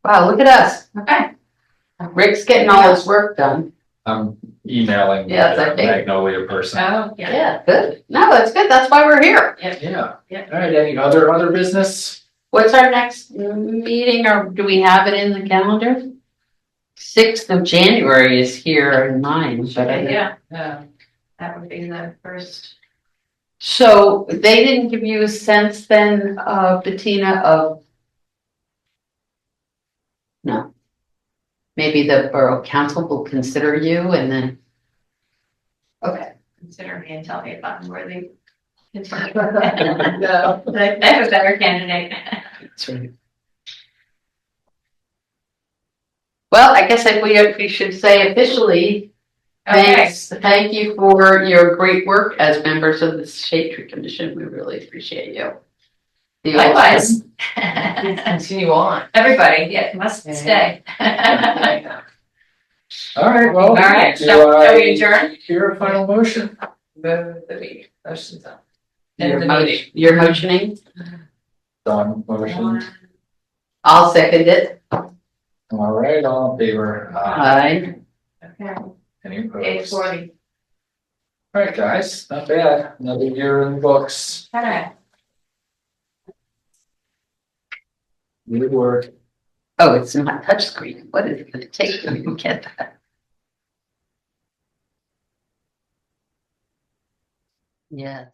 Wow, look at us. okay. Rick's getting all his work done. I'm emailing the Yes, I think. Magnolia person. Oh, yeah. Yeah, good. No, that's good. That's why we're here. Yeah, Yeah. all right, any other business? What's our next meeting, or do we have it in the calendar? 6th of January is here in mine, but Yeah, Yeah. that would be the first. So they didn't give you a sense then, Bettina, of? No. Maybe the borough council will consider you and then. Okay. Consider me and tell me if I'm worthy. No. I have a better candidate. That's right. Well, I guess if we should say officially, Okay, thank you for your great work as members of the Shade Tree Commission. We really appreciate you. likewise. Continue on. Everybody, yeah, must stay. All right, well. All right, do shall I we adjourn? Hear a final motion? Move the meeting, motion's up. You're End the mo- meeting. you're motioning? Done, motion. I'll second it. All right, all in favor? Aye. Okay. Any 8:40. opposed? All right, guys, not bad. Another year in the books. Okay. Good work. Oh, it's not touchscreen. What is it gonna take to get that? Yes.